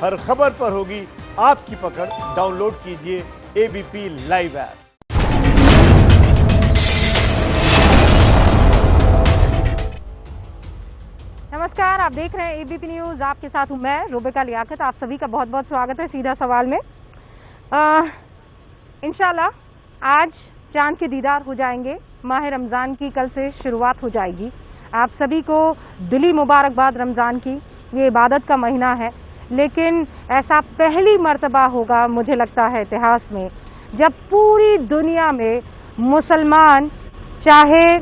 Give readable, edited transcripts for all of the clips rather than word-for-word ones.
हर खबर पर होगी आपकी पकड़। डाउनलोड कीजिए एबीपी लाइव ऐप। नमस्कार, आप देख रहे हैं एबीपी न्यूज। आपके साथ हूं मैं रुबिका लियाकत। आप सभी का बहुत बहुत स्वागत है सीधा सवाल में। इंशाल्लाह आज चांद के दीदार हो जाएंगे। माह रमजान की कल से शुरुआत हो जाएगी। आप सभी को दिली मुबारकबाद रमजान की। ये इबादत का महीना है, लेकिन ऐसा पहली मर्तबा होगा मुझे लगता है इतिहास में, जब पूरी दुनिया में मुसलमान, चाहे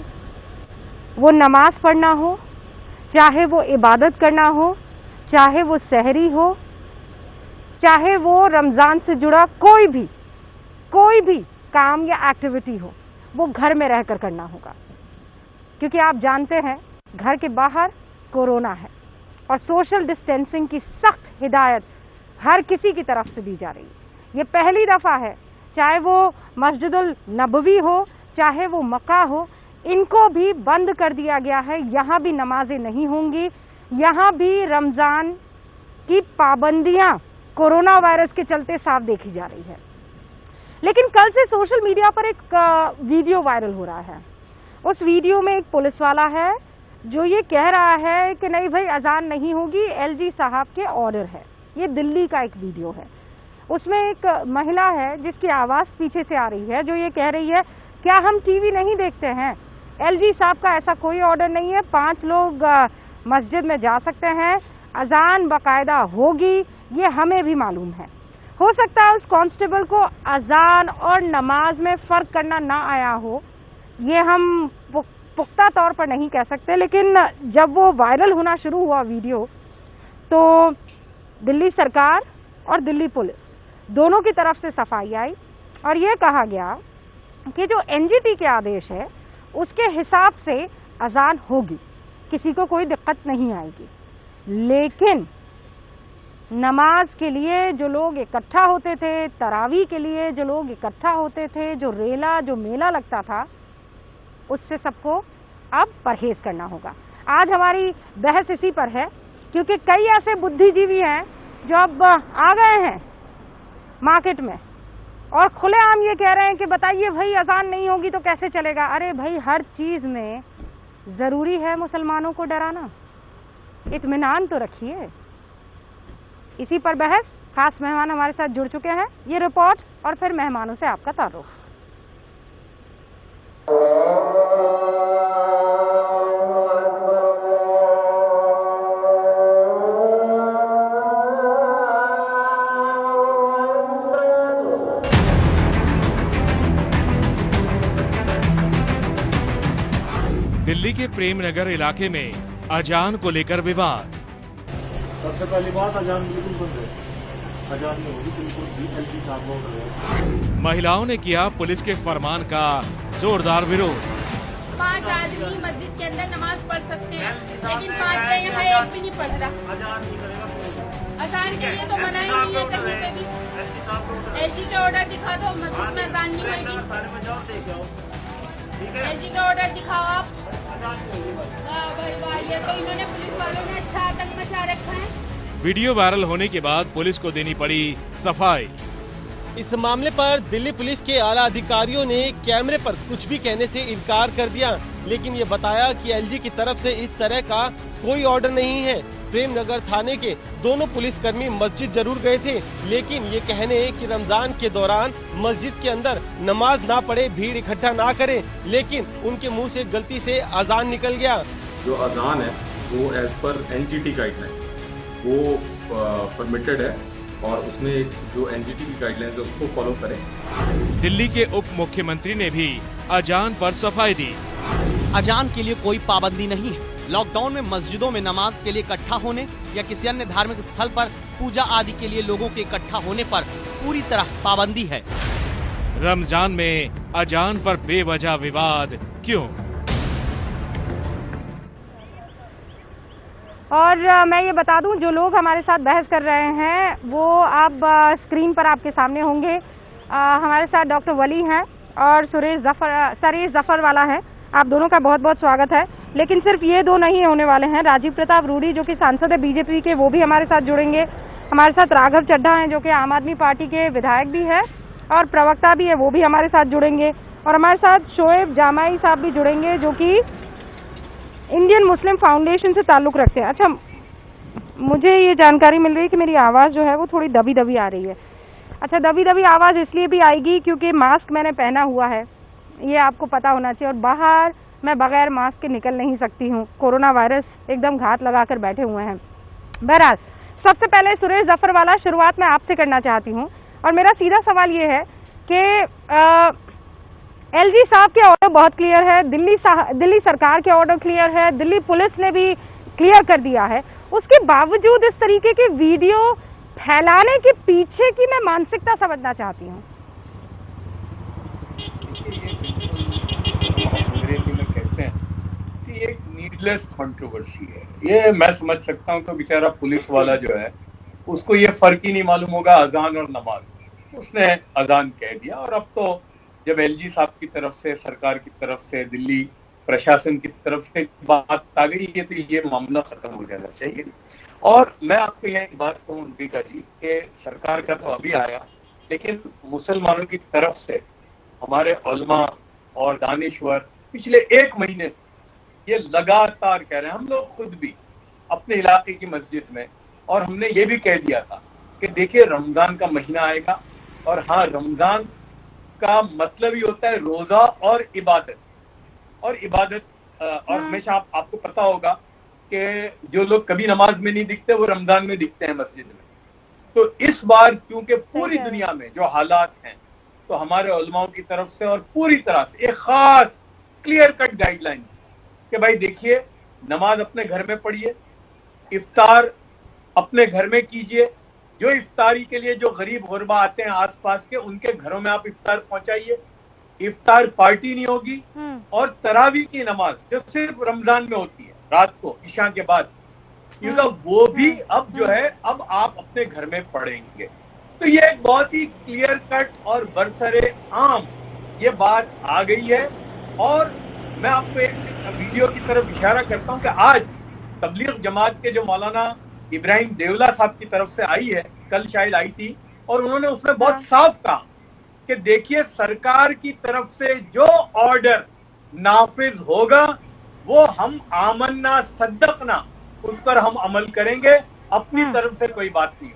वो नमाज पढ़ना हो, चाहे वो इबादत करना हो, चाहे वो सहरी हो, चाहे वो रमजान से जुड़ा कोई भी काम या एक्टिविटी हो, वो घर में रहकर करना होगा। क्योंकि आप जानते हैं घर के बाहर कोरोना है और सोशल डिस्टेंसिंग की सख्त हिदायत हर किसी की तरफ से दी जा रही है। ये पहली दफा है, चाहे वो मस्जिदुल नबवी हो, चाहे वो मक्का हो, इनको भी बंद कर दिया गया है। यहाँ भी नमाजें नहीं होंगी, यहाँ भी रमजान की पाबंदियां कोरोना वायरस के चलते साफ देखी जा रही है। लेकिन कल से सोशल मीडिया पर एक वीडियो वायरल हो रहा है। उस वीडियो में एक पुलिस वाला है जो ये कह रहा है कि नहीं भाई अजान नहीं होगी, एलजी साहब के ऑर्डर है। ये दिल्ली का एक वीडियो है। उसमें एक महिला है जिसकी आवाज पीछे से आ रही है, जो ये कह रही है क्या हम टीवी नहीं देखते हैं? एलजी साहब का ऐसा कोई ऑर्डर नहीं है। 5 लोग मस्जिद में जा सकते हैं, अजान बाकायदा होगी, ये हमें भी मालूम है। हो सकता है उस कांस्टेबल को अजान और नमाज में फर्क करना ना आया हो, ये हम पुख्ता तौर पर नहीं कह सकते। लेकिन जब वो वायरल होना शुरू हुआ वीडियो, तो दिल्ली सरकार और दिल्ली पुलिस दोनों की तरफ से सफाई आई और ये कहा गया कि जो एनजीटी के आदेश है उसके हिसाब से अजान होगी, किसी को कोई दिक्कत नहीं आएगी। लेकिन नमाज के लिए जो लोग इकट्ठा होते थे, तरावी के लिए जो लोग इकट्ठा होते थे, जो रेला जो मेला लगता था, उससे सबको अब परहेज करना होगा। आज हमारी बहस इसी पर है, क्योंकि कई ऐसे बुद्धिजीवी हैं जो अब आ गए हैं मार्केट में और खुलेआम ये कह रहे हैं कि बताइए भाई अजान नहीं होगी तो कैसे चलेगा। अरे भाई, हर चीज में जरूरी है मुसलमानों को डराना? इत्मीनान तो रखिए। इसी पर बहस, खास मेहमान हमारे साथ जुड़ चुके हैं। ये रिपोर्ट और फिर मेहमानों से आपका तारुफ। दिल्ली के प्रेम नगर इलाके में अजान को लेकर विवाद। सबसे पहली बात, अजान बिल्कुल बंद है। अजान नहीं होगी बिल्कुल भी, एलजी साहब बोल रहे हैं। महिलाओं ने किया पुलिस के फरमान का जोरदार विरोध। 5 आदमी मस्जिद के अंदर नमाज पढ़ सकते हैं, लेकिन 5 का यहाँ एक भी नहीं पढ़ रहा। अजान के लिए तो मना ही नहीं है कहीं पे भी। एलजी का ऑर्डर दिखा दो, मस्जिद में अजान नहीं होगी। एलजी का ऑर्डर दिखाओ आप। भाई, ये तो इन्होंने पुलिस वालों ने अच्छा आतंक मचा रखा है। वीडियो वायरल होने के बाद पुलिस को देनी पड़ी सफाई। इस मामले पर दिल्ली पुलिस के आला अधिकारियों ने कैमरे पर कुछ भी कहने से इनकार कर दिया, लेकिन ये बताया कि एलजी की तरफ से इस तरह का कोई ऑर्डर नहीं है। प्रेम नगर थाने के दोनों पुलिसकर्मी मस्जिद जरूर गए थे, लेकिन ये कहने कि रमजान के दौरान मस्जिद के अंदर नमाज ना पढ़े, भीड़ इकट्ठा ना करें, लेकिन उनके मुंह से गलती से अजान निकल गया। जो अजान है वो एज पर एनजीटी गाइडलाइंस वो परमिटेड है और उसमें जो एनजीटी की गाइडलाइंस है उसको फॉलो करें। दिल्ली के उप मुख्यमंत्री ने भी अजान पर सफाई दी। अजान के लिए कोई पाबंदी नहीं है। लॉकडाउन में मस्जिदों में नमाज के लिए इकट्ठा होने या किसी अन्य धार्मिक स्थल पर पूजा आदि के लिए लोगों के इकट्ठा होने पर पूरी तरह पाबंदी है। रमजान में अजान पर बेवजह विवाद क्यों? और मैं ये बता दूं, जो लोग हमारे साथ बहस कर रहे हैं वो अब स्क्रीन पर आपके सामने होंगे। हमारे साथ डॉक्टर वली हैं और सरेश जफर वाला है। आप दोनों का बहुत बहुत स्वागत है। लेकिन सिर्फ ये दो नहीं होने वाले हैं, राजीव प्रताप रूडी जो कि सांसद है बीजेपी के, वो भी हमारे साथ जुड़ेंगे। हमारे साथ राघव चड्ढा हैं जो कि आम आदमी पार्टी के विधायक भी है और प्रवक्ता भी है, वो भी हमारे साथ जुड़ेंगे। और हमारे साथ शोएब जामाई साहब भी जुड़ेंगे जो कि इंडियन मुस्लिम फाउंडेशन से ताल्लुक़ रखते हैं। अच्छा, मुझे ये जानकारी मिल रही है कि मेरी आवाज़ जो है वो थोड़ी दबी दबी आ रही है। अच्छा, दबी दबी आवाज़ इसलिए भी आएगी क्योंकि मास्क मैंने पहना हुआ है, ये आपको पता होना चाहिए, और बाहर मैं बगैर मास्क के निकल नहीं सकती हूँ। कोरोना वायरस एकदम घात लगाकर बैठे हुए हैं। बहरहाल, सबसे पहले सुरेश जफरवाला, शुरुआत मैं आपसे करना चाहती हूँ और मेरा सीधा सवाल ये है कि एलजी साहब के ऑर्डर बहुत क्लियर है, दिल्ली सरकार के ऑर्डर क्लियर है, दिल्ली पुलिस ने भी क्लियर कर दिया है, उसके बावजूद इस तरीके के वीडियो फैलाने के पीछे की मैं मानसिकता समझना चाहती हूँ। अंग्रेजी में कहते हैं कि एक नीडलेस कंट्रोवर्सी है। ये मैं समझ सकता हूँ कि बेचारा पुलिस वाला जो है उसको ये फर्क ही नहीं मालूम होगा अजान और नमाज, उसने अजान कह दिया। और अब तो जब एलजी साहब की तरफ से, सरकार की तरफ से, दिल्ली प्रशासन की तरफ से बात आ गई है तो ये मामला खत्म हो जाना चाहिए। और मैं आपको यह एक बात कहूँ अंबिका जी कि सरकार का तो अभी आया, लेकिन मुसलमानों की तरफ से हमारे उलमा और दानिश्वर पिछले 1 महीने से ये लगातार कह रहे हैं, हम लोग खुद भी अपने इलाके की मस्जिद में, और हमने ये भी कह दिया था कि देखिए रमजान का महीना आएगा और हाँ, रमजान का मतलब ही होता है रोजा और इबादत, और हमेशा आपको पता होगा कि जो लोग कभी नमाज में नहीं दिखते वो रमजान में दिखते हैं मस्जिद में। तो इस बार क्योंकि पूरी दुनिया में जो हालात हैं, तो हमारे उलमाओं की तरफ से और पूरी तरह से एक खास क्लियर कट गाइडलाइन कि भाई देखिए, नमाज अपने घर में पढ़िए, इफ्तार अपने घर में कीजिए, जो इफ्तारी के लिए जो गरीब गुरबा आते हैं आसपास के, उनके घरों में आप इफ्तार पहुंचाइए। इफ्तार पार्टी नहीं होगी, और तरावी की नमाज जो सिर्फ रमजान में होती है रात को ईशा के बाद, वो भी अब जो है अब आप अपने घर में पढ़ेंगे। तो ये एक बहुत ही क्लियर कट और बरसरे आम ये बात आ गई है। और मैं आपको एक वीडियो की तरफ इशारा करता हूं कि आज तबलीग जमात के जो मौलाना इब्राहिम देवला साहब की तरफ से आई है, कल शायद आई थी, और उन्होंने उसमें बहुत साफ कहा कि देखिए सरकार की तरफ से जो ऑर्डर नाफिज होगा वो हम आमन्ना सद्दकना उस पर हम अमल करेंगे, अपनी तरफ से कोई बात नहीं हो।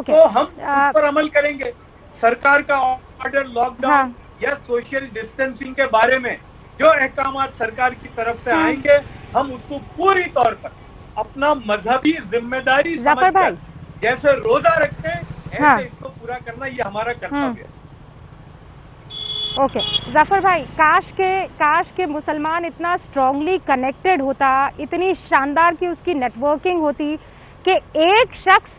तो हम उस पर अमल करेंगे। सरकार का ऑर्डर लॉकडाउन या सोशल डिस्टेंसिंग के बारे में जो अहकामात सरकार की तरफ से आएंगे, हम उसको पूरी तौर पर अपना मजहबी जिम्मेदारी समझकर जैसे रोजा रखते हैं ऐसे इसको पूरा करना ये हमारा कर्तव्य है। ओके, जफर भाई, काश के मुसलमान इतना स्ट्रांगली कनेक्टेड होता, इतनी शानदार की उसकी नेटवर्किंग होती कि एक शख्स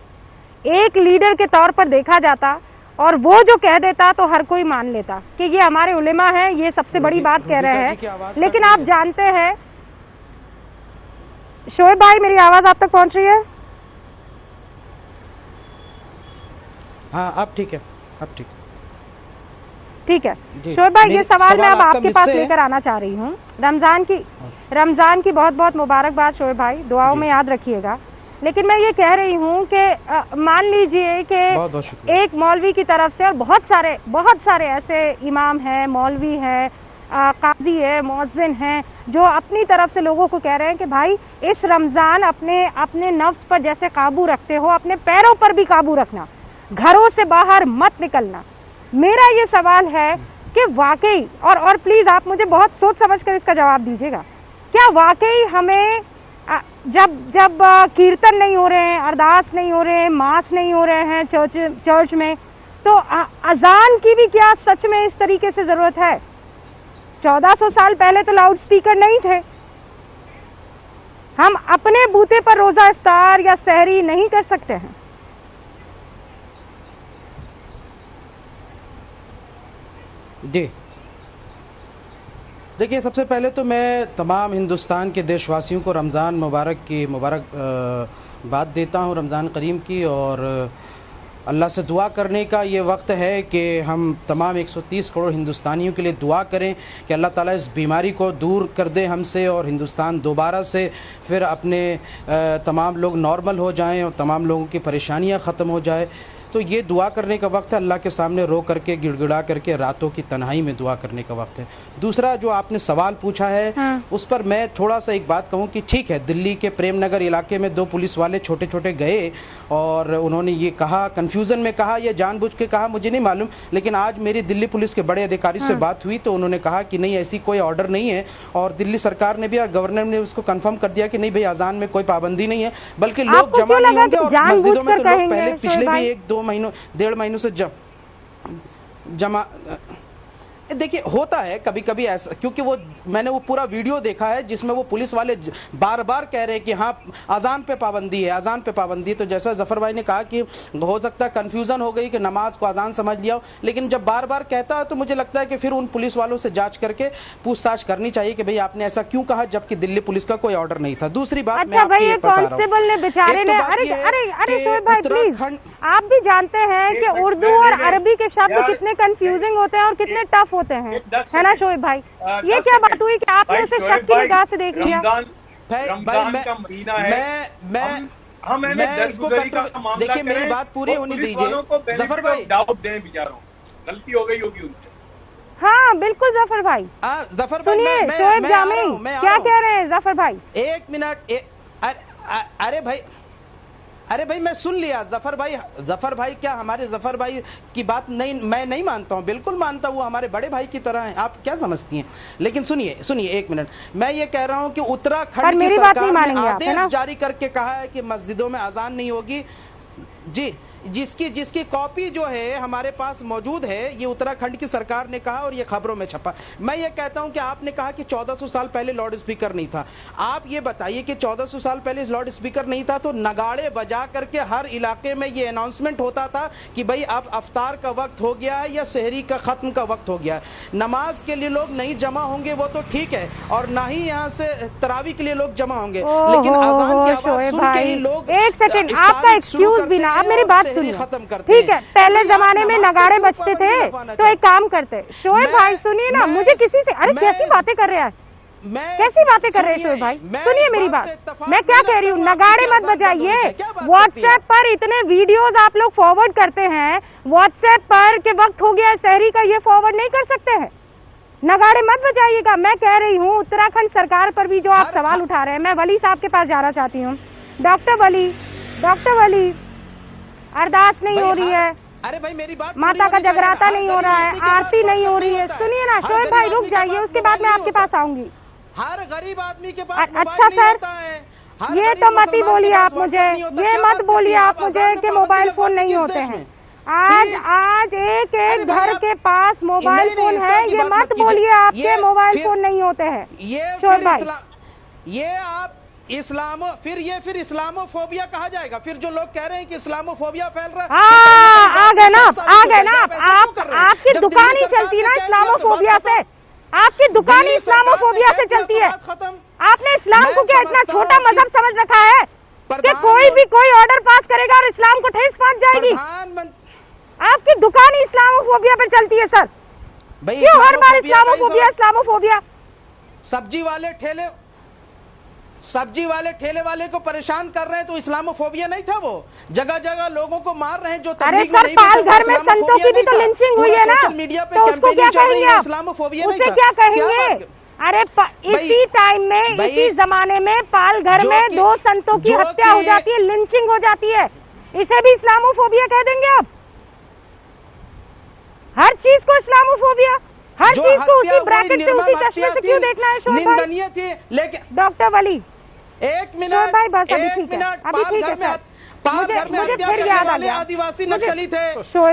एक लीडर के तौर पर देखा जाता और वो जो कह देता तो हर कोई मान लेता कि ये हमारे उलेमा हैं, ये सबसे बड़ी बात कह रहे हैं। लेकिन आप जानते हैं शोएब भाई, मेरी आवाज आप तक पहुंच रही है? हाँ, अब ठीक है, अब ठीक है। शोएब भाई, ये सवाल मैं अब आपके पास लेकर आना चाह रही हूँ। रमजान की बहुत बहुत मुबारकबाद शोएब भाई, दुआओं में याद रखिएगा। लेकिन मैं ये कह रही हूँ कि मान लीजिए कि एक मौलवी की तरफ से, और बहुत सारे ऐसे इमाम हैं, मौलवी हैं, काजी है, मुअज्जिन हैं, जो अपनी तरफ से लोगों को कह रहे हैं कि भाई इस रमजान अपने नफ्स पर जैसे काबू रखते हो, अपने पैरों पर भी काबू रखना, घरों से बाहर मत निकलना। मेरा ये सवाल है कि वाकई, और प्लीज आप मुझे बहुत सोच समझ कर इसका जवाब दीजिएगा, क्या वाकई हमें जब कीर्तन नहीं हो रहे हैं, अरदास नहीं हो रहे हैं, मास नहीं हो रहे हैं चर्च में, तो अजान की भी क्या सच में इस तरीके से जरूरत है? 1400 साल पहले तो लाउड स्पीकर नहीं थे। हम अपने बूते पर रोजा इफ्तार या सहरी नहीं कर सकते हैं। जी देखिए, सबसे पहले तो मैं तमाम हिंदुस्तान के देशवासियों को रमज़ान मुबारक की मुबारकबाद देता हूं, रमज़ान करीम की। और अल्लाह से दुआ करने का ये वक्त है कि हम तमाम 130 करोड़ हिंदुस्तानियों के लिए दुआ करें कि अल्लाह ताला इस बीमारी को दूर कर दे हमसे और हिंदुस्तान दोबारा से फिर अपने तमाम लोग नॉर्मल हो जाएं और तमाम लोगों की परेशानियां ख़त्म हो जाए। तो ये दुआ करने का वक्त है, अल्लाह के सामने रो करके गिड़गिड़ा करके रातों की तन्हाई में दुआ करने का वक्त है। दूसरा जो आपने सवाल पूछा है उस पर मैं थोड़ा सा एक बात कहूँ कि ठीक है, दिल्ली के प्रेम नगर इलाके में 2 पुलिस वाले छोटे छोटे गए और उन्होंने ये कहा, कन्फ्यूज़न में कहा या जानबूझ के कहा मुझे नहीं मालूम, लेकिन आज मेरी दिल्ली पुलिस के बड़े अधिकारी से बात हुई तो उन्होंने कहा कि नहीं ऐसी कोई ऑर्डर नहीं है और दिल्ली सरकार ने भी और गवर्नर ने उसको कंफर्म कर दिया कि नहीं भाई अजान में कोई पाबंदी नहीं है, बल्कि लोग जमा नहीं होंगे और मस्जिदों में तो लोग पहले पिछले भी 1-2 महीनों 1.5 महीनों से जमा देखिए होता है कभी कभी ऐसा, क्योंकि वो मैंने वो पूरा वीडियो देखा है जिसमें वो पुलिस वाले बार बार कह रहे हैं कि हाँ अजान पे पाबंदी है, अजान पे पाबंदी है। तो जैसा जफर भाई ने कहा कि हो सकता है कन्फ्यूज़न हो गई कि नमाज को अजान समझ लिया हो, लेकिन जब बार बार कहता है तो मुझे लगता है कि फिर उन पुलिस वालों से जांच करके पूछताछ करनी चाहिए कि भाई आपने ऐसा क्यों कहा जबकि दिल्ली पुलिस का कोई ऑर्डर नहीं था। दूसरी बात मैं आपकी ये पास आ रहा हूं, आप भी जानते हैं कि उर्दू और अरबी के शब्द कितने कंफ्यूजिंग होते हैं और कितने टफ होते हैं, है ना शोएब भाई? ये क्या बात हुई कि आपने उसे शक की निगाह से देख लिया? मैं इसको देखिए मेरी बात पूरी होने दीजिए जफर भाई। डाउट दें बेचारों, गलती हो गई होगी उनसे। हाँ बिल्कुल जफर भाई, जफर भाई शोएब जामी क्या कह रहे हैं जफर भाई? 1 मिनट अरे भाई मैं सुन लिया जफर भाई क्या हमारे जफर भाई की बात नहीं मैं नहीं मानता हूँ, बिल्कुल मानता हूँ, वो हमारे बड़े भाई की तरह हैं। आप क्या समझती हैं? लेकिन सुनिए 1 मिनट, मैं ये कह रहा हूँ कि उत्तराखंड की सरकार ने आदेश जारी करके कहा है कि मस्जिदों में अजान नहीं होगी जी, जिसकी कॉपी जो है हमारे पास मौजूद है, ये उत्तराखंड की सरकार ने कहा और ये खबरों में छपा। मैं ये कहता हूं कि आपने कहा कि 1400 साल पहले लाउड स्पीकर नहीं था। आप ये बताइए कि 1400 साल पहले लाउड स्पीकर नहीं था तो नगाड़े बजा करके हर इलाके में ये अनाउंसमेंट होता था कि भाई अब अफ्तार का वक्त हो गया है या सहरी का खत्म का वक्त हो गया है, नमाज के लिए लोग नहीं जमा होंगे वो तो ठीक है, और ना ही यहाँ से तरावी के लिए लोग जमा होंगे, लेकिन अजान की आवाज सुन के ही लोग। एक सेकंड, आपका एक्सक्यूज भी ना, आप मेरी बात ठीक है, पहले जमाने में नगाड़े बजते थे तो एक काम करते। शोएब भाई सुनिए ना, मुझे किसी से, अरे कैसी बातें कर रहे हैं, कैसी बातें कर रहे हैं शोएब भाई? सुनिए मेरी बात, मैं क्या कह रही हूँ, नगाड़े मत बजाइए। व्हाट्सएप पर इतने वीडियोस आप लोग फॉरवर्ड करते हैं, व्हाट्सएप पर के वक्त हो गया सहरी का, ये फॉरवर्ड नहीं कर सकते हैं? नगाड़े मत बजाइएगा। मैं कह रही हूँ उत्तराखंड सरकार पर भी जो आप सवाल उठा रहे हैं, मैं वली साहब के पास जाना चाहती हूँ। डॉक्टर वली, अरदास नहीं हो रही है, अरे भाई मेरी बात, माता का जगराता नहीं हो रहा है, आरती नहीं हो रही है। सुनिए ना शोएब भाई, रुक जाइए, उसके बाद मैं आपके पास आऊंगी। हर गरीब आदमी के पास अच्छा सर, ये तो मत ही बोलिए आप मुझे, ये मत बोलिए आप मुझे कि मोबाइल फोन नहीं होते हैं। आज एक घर के पास मोबाइल फोन है, ये मत बोलिए आपके मोबाइल फोन नहीं होते हैं। शोएब भाई ये आप फिर इस्लामोफोबिया कहा जाएगा। फिर जो लोग कह रहे हैं कि इस्लामोफोबिया फैल रहा है, आ गए ना आपकी दुकान ही चलती है ना इस्लामोफोबिया से, आपकी दुकान ही इस्लामोफोबिया से चलती है। आपने इस्लाम को क्या इतना छोटा मजहब समझ रखा है कि कोई भी कोई ऑर्डर पास करेगा और इस्लाम को ठेस पहुंच जाएगी? आपकी दुकान ही इस्लामोफोबिया पे चलती है सर, क्यों हर बार इस्लामोफोबिया? सब्जी वाले ठेले वाले को परेशान कर रहे हैं तो इस्लामोफोबिया नहीं था? वो जगह जगह लोगों को मार रहे हैं जो तबलीग में नहीं, पाल घर में संतों की भी तो लिंचिंग हुई है ना, सोशल मीडिया पे कैंपेनिंग चल रही है, इस्लामोफोबिया नहीं था? क्या कहेंगे? अरे इसी टाइम में, इसी जमाने में पाल घर में 2 संतों की हत्या हो जाती है, लिंचिंग हो जाती है, इसे भी इस्लामोफोबिया कह देंगे आप? हर चीज को इस्लामोफोबिया, हर चीज को उसी ब्रैकेट से, उसी चश्मे से क्यों देखना है? निंदनीय थी। लेकिन डॉक्टर वली 1 मिनट, पाल घर में हत्या करने वाले आदिवासी नक्सली थे,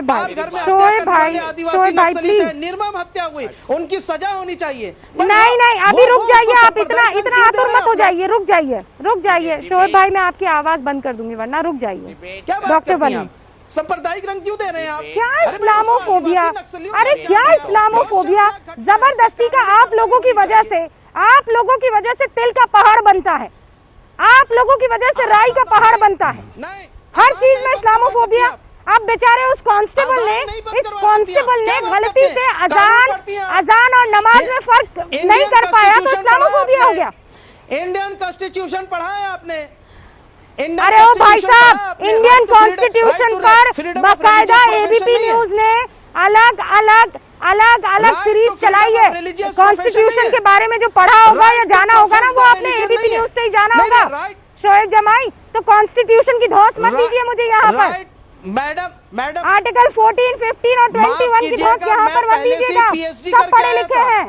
पाल घर में हत्या करने वाले आदिवासी नक्सली थे, निर्मम हत्या हुई, उनकी सजा होनी चाहिए। नहीं अभी रुक जाइए आप, इतना आतुर मत हो जाइए, रुक जाइए शोएब भाई, मैं आपकी आवाज बंद कर दूंगी वरना, रुक जाइए। डॉक्टर वली सांप्रदायिक रंग क्यों दे रहे हैं आप? क्या इस्लामोफोबिया? अरे क्या इस्लामोफोबिया? जबरदस्ती का आप लोगों की वजह से तिल का पहाड़ बनता है, आप लोगों की वजह से राई का पहाड़ बनता है, हर चीज में इस्लामोफोबिया। अब बेचारे उस कांस्टेबल ने गलती से अजान और नमाज में फर्क नहीं कर पाया तो इस्लामोफोबिया हो गया। इंडियन कॉन्स्टिट्यूशन पढ़ा है आपने? अरे ओ भाई साहब, इंडियन कॉन्स्टिट्यूशन पर बाकायदा एबीपी न्यूज ने अलग अलग सीरीज चलाई है। कॉन्स्टिट्यूशन के बारे में जो पढ़ा होगा या जाना होगा ना, वो आपने एबीपी न्यूज से ही जाना होगा। शोएब जमाई, तो कॉन्स्टिट्यूशन की धौंस मत दीजिए मुझे यहाँ पर। मैडम आर्टिकल 14, 15 और 21 की धौंस यहाँ पर मत दीजिएगा। सब पढ़े लिखे हैं।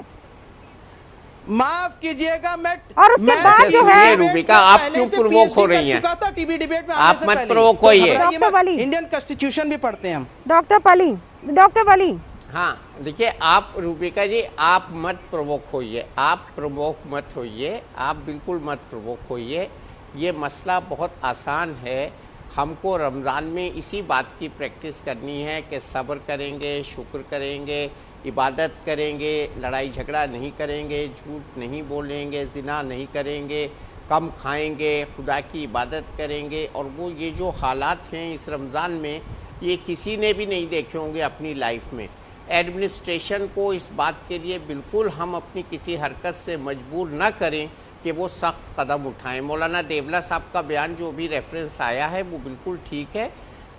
माफ कीजिएगा, और उसके बाद जो है रूबिका, आप क्यों प्रोवोक हो रही हैं? टीवी डिबेट में आप मत प्रोवोक होइए। इंडियन कॉन्स्टिट्यूशन भी पढ़ते हैं हम। डॉक्टर पली, हाँ देखिए, आप रूबिका जी आप मत प्रोवोक होइए, आप प्रोवोक मत होइए, आप बिल्कुल मत प्रोवोक होइए। ये मसला बहुत आसान है। हमको रमज़ान में इसी बात की प्रैक्टिस करनी है कि सब्र करेंगे, शुक्र करेंगे, इबादत करेंगे, लड़ाई झगड़ा नहीं करेंगे, झूठ नहीं बोलेंगे, ज़िना नहीं करेंगे, कम खाएंगे, खुदा की इबादत करेंगे। और वो ये जो हालात हैं इस रमज़ान में, ये किसी ने भी नहीं देखे होंगे अपनी लाइफ में। एडमिनिस्ट्रेशन को इस बात के लिए बिल्कुल हम अपनी किसी हरकत से मजबूर न करें कि वो सख्त कदम उठाएं। मौलाना देवला साहब का बयान जो भी रेफरेंस आया है वो बिल्कुल ठीक है।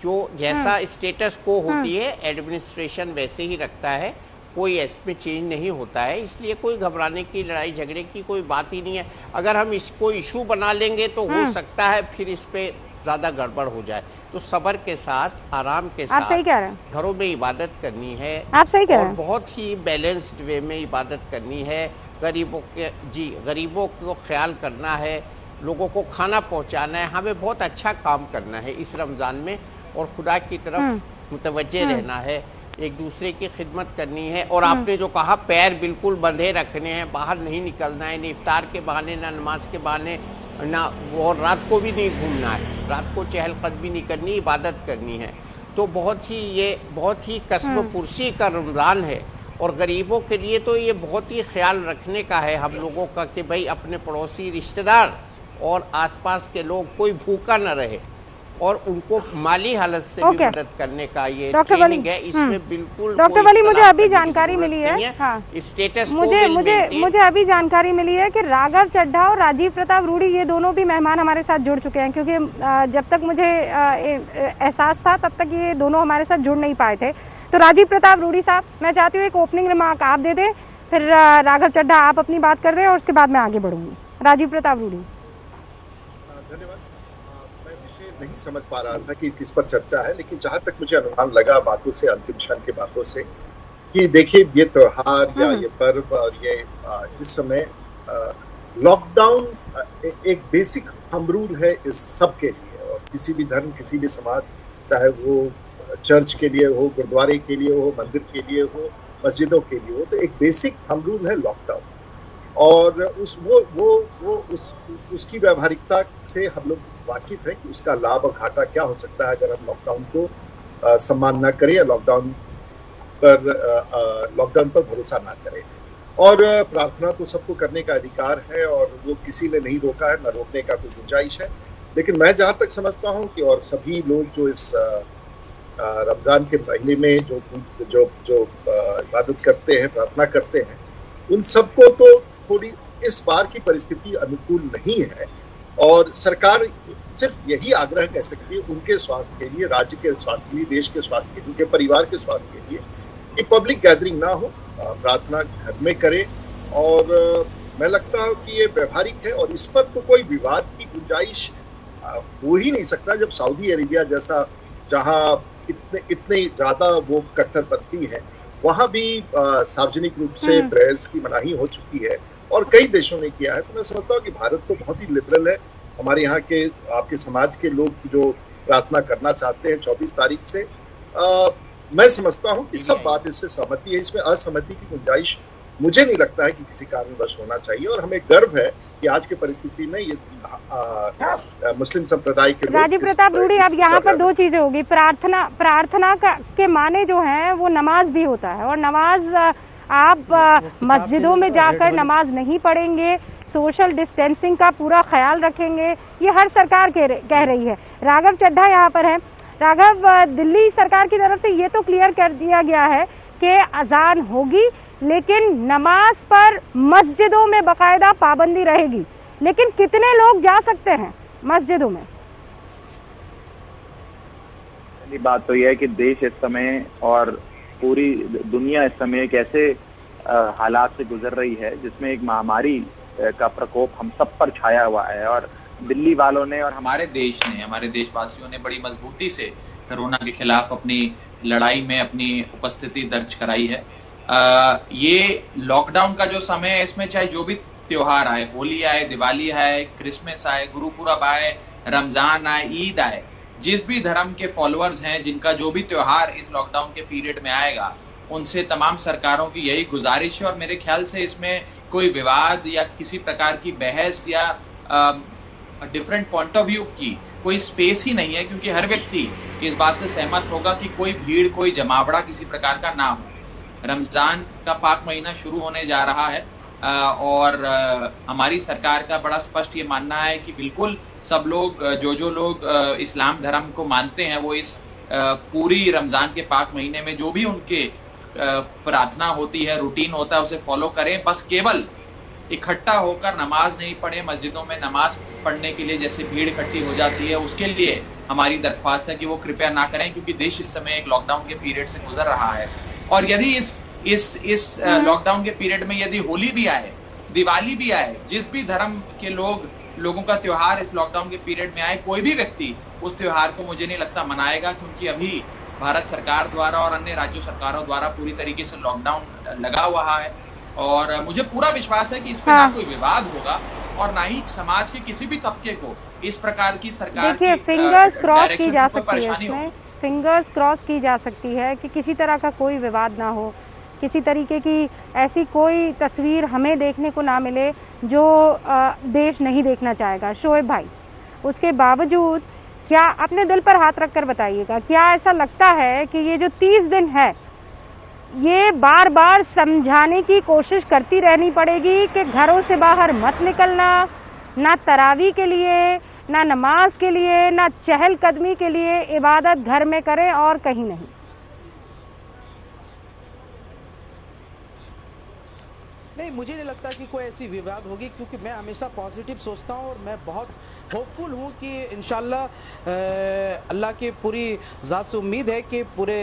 जो जैसा स्टेटस को होती है एडमिनिस्ट्रेशन वैसे ही रखता है, कोई इसमें चेंज नहीं होता है। इसलिए कोई घबराने की, लड़ाई झगड़े की कोई बात ही नहीं है। अगर हम इसको इशू बना लेंगे तो हो सकता है फिर इस पे ज़्यादा गड़बड़ हो जाए। तो सब्र के साथ, आराम के साथ घरों में इबादत करनी है। आप सही कह रहे हैं। बहुत ही बैलेंस्ड वे में इबादत करनी है। गरीबों को ख्याल करना है, लोगों को खाना पहुंचाना है। हमें बहुत अच्छा काम करना है इस रमज़ान में और खुदा की तरफ मुतवज्जे रहना है, एक दूसरे की खिदमत करनी है। और आपने जो कहा, पैर बिल्कुल बंधे रखने हैं, बाहर नहीं निकलना है, न इफ्तार के बहाने, ना नमाज के बहाने, ना और रात को भी नहीं घूमना है, रात को चहलकदमी नहीं करनी, इबादत करनी है। तो बहुत ही कसम पुरसी का रमज़ान है। और गरीबों के लिए तो ये बहुत ही ख्याल रखने का है हम लोगों का कि भाई अपने पड़ोसी, रिश्तेदार और आसपास के लोग कोई भूखा न रहे, और उनको माली हालत से भी मदद करने का ये ट्रेनिंग है। इसमें बिल्कुल डॉक्टर वली, मुझे अभी जानकारी मिली है, हाँ, स्टेटस मुझे अभी जानकारी मिली है कि राघव चड्ढा और राजीव प्रताप रूडी ये दोनों भी मेहमान हमारे साथ जुड़ चुके हैं, क्योंकि जब तक मुझे एहसास था तब तक ये दोनों हमारे साथ जुड़ नहीं पाए थे। तो राजीव प्रताप रूडी साहब, मैं चाहती हूँ एक ओपनिंग रिमार्क आप दे दें, फिर राघव चड्ढा आप अपनी बात कर दें और उसके बाद मैं आगे बढ़ूंगी। राजीव प्रताप रूडी। धन्यवाद। मैं विषय नहीं समझ पा रहा था कि किस पर चर्चा है, लेकिन जहां तक मुझे अनुमान लगा बातों से, अंतिम क्षण की बातों से, कि देखिए ये त्योहार या ये पर्व और ये इस समय लॉकडाउन एक बेसिक हम रूल है इस सब के लिए। और किसी भी धर्म, किसी भी समाज, चाहे वो चर्च के लिए हो, गुरुद्वारे के लिए हो, मंदिर के लिए हो, मस्जिदों के लिए हो, तो एक बेसिक हम रूल है लॉकडाउन। और उसकी व्यवहारिकता से हम लोग वाकिफ हैं कि उसका लाभ और घाटा क्या हो सकता है अगर हम लॉकडाउन को सम्मान न करें या लॉकडाउन पर भरोसा ना करें। और प्रार्थना तो सबको करने का अधिकार है और वो किसी ने नहीं रोका है, न रोकने का कोई गुंजाइश है। लेकिन मैं जहाँ तक समझता हूँ कि और सभी लोग जो इस रमज़ान के महीने में जो इबादत करते हैं, प्रार्थना करते हैं, उन सबको तो थोड़ी इस बार की परिस्थिति अनुकूल नहीं है। और सरकार सिर्फ यही आग्रह कर सकती है उनके स्वास्थ्य के लिए, राज्य के स्वास्थ्य के लिए, देश के स्वास्थ्य के लिए, उनके परिवार के स्वास्थ्य के लिए, कि पब्लिक गैदरिंग ना हो, प्रार्थना घर में करे। और मैं लगता है कि ये व्यवहारिक है और इस पर तो कोई विवाद की गुंजाइश हो ही नहीं सकता जब सऊदी अरेबिया जैसा, जहाँ इतने ज्यादा वो कट्टरपंथी है, वहाँ भी सार्वजनिक रूप से प्रेयर्स की मनाही हो चुकी है और कई देशों ने किया है। तो मैं समझता हूँ कि भारत तो बहुत ही लिबरल है। हमारे यहाँ के, आपके समाज के लोग जो प्रार्थना करना चाहते हैं 24 तारीख से, मैं समझता हूँ कि सब बात इससे सहमति है। इसमें असहमति की गुंजाइश मुझे नहीं लगता है कि किसी कारणवश होना चाहिए। और हमें गर्व है कि आज की परिस्थिति में ये मुस्लिम संप्रदाय के लोग। राजीव प्रताप रूडी, अब यहाँ पर दो चीजें होगी। प्रार्थना के माने जो है वो नमाज भी होता है, और नमाज आप मस्जिदों में जाकर नमाज नहीं पढ़ेंगे, सोशल डिस्टेंसिंग का पूरा ख्याल रखेंगे, ये हर सरकार कह रही है। राघव चड्ढा यहाँ पर है। राघव, दिल्ली सरकार की तरफ से ये तो क्लियर कर दिया गया है कि अजान होगी, लेकिन नमाज पर मस्जिदों में बाकायदा पाबंदी रहेगी। लेकिन कितने लोग जा सकते हैं मस्जिदों में? पहली बात तो यह है कि देश इस समय और पूरी दुनिया इस समय एक ऐसे हालात से गुजर रही है जिसमें एक महामारी का प्रकोप हम सब पर छाया हुआ है, और दिल्ली वालों ने और हमारे देश ने, हमारे देशवासियों ने बड़ी मजबूती से कोरोना के खिलाफ अपनी लड़ाई में अपनी उपस्थिति दर्ज कराई है। ये लॉकडाउन का जो समय है, इसमें चाहे जो भी त्योहार आए, होली आए, दिवाली आए, क्रिसमस आए, गुरुपुरब आए, रमजान आए, ईद आए, जिस भी धर्म के फॉलोअर्स हैं, जिनका जो भी त्योहार इस लॉकडाउन के पीरियड में आएगा, उनसे तमाम सरकारों की यही गुजारिश है। और मेरे ख्याल से इसमें कोई विवाद या किसी प्रकार की बहस या डिफरेंट पॉइंट ऑफ व्यू की कोई स्पेस ही नहीं है, क्योंकि हर व्यक्ति इस बात से सहमत होगा कि कोई भीड़, कोई जमावड़ा किसी प्रकार का ना हो। रमजान का पाक महीना शुरू होने जा रहा है और हमारी सरकार का बड़ा स्पष्ट ये मानना है कि बिल्कुल सब लोग, जो लोग इस्लाम धर्म को मानते हैं, वो इस पूरी रमजान के पाक महीने में जो भी उनके प्रार्थना होती है, रूटीन होता है, उसे फॉलो करें। बस केवल इकट्ठा होकर नमाज नहीं पढ़े, मस्जिदों में नमाज पढ़ने के लिए जैसे भीड़ इकट्ठी हो जाती है, उसके लिए हमारी दरख्वास्त है कि वो कृपया ना करें, क्योंकि देश इस समय एक लॉकडाउन के पीरियड से गुजर रहा है। और यदि इस लॉकडाउन के पीरियड में यदि होली भी आए, दिवाली भी आए, जिस भी धर्म के लोगों का त्योहार इस लॉकडाउन के पीरियड में आए, कोई भी व्यक्ति उस त्योहार को मुझे नहीं लगता मनाएगा, क्योंकि अभी भारत सरकार द्वारा और अन्य राज्य सरकारों द्वारा पूरी तरीके से लॉकडाउन लगा हुआ है। और मुझे पूरा विश्वास है कि इसमें ना कोई विवाद होगा और ना ही समाज के किसी भी तबके को इस प्रकार की सरकार की फिंगर्स क्रॉस की जा सकती है, इसमें फिंगर्स क्रॉस की जा सकती है कि किसी तरह का कोई विवाद ना हो, किसी तरीके की ऐसी कोई तस्वीर हमें देखने को ना मिले जो देश नहीं देखना चाहेगा। शोएब भाई, उसके बावजूद क्या अपने दिल पर हाथ रखकर बताइएगा, क्या ऐसा लगता है कि ये जो 30 दिन है, ये बार बार समझाने की कोशिश करती रहनी पड़ेगी कि घरों से बाहर मत निकलना, ना तरावी के लिए, ना नमाज के लिए, ना चहलकदमी के लिए, इबादत घर में करें और कहीं नहीं? नहीं, मुझे नहीं लगता कि कोई ऐसी विवाद होगी, क्योंकि मैं हमेशा पॉजिटिव सोचता हूं और मैं बहुत होपफुल हूं कि इंशाल्लाह अल्लाह की पूरी ज़ात से उम्मीद है कि पूरे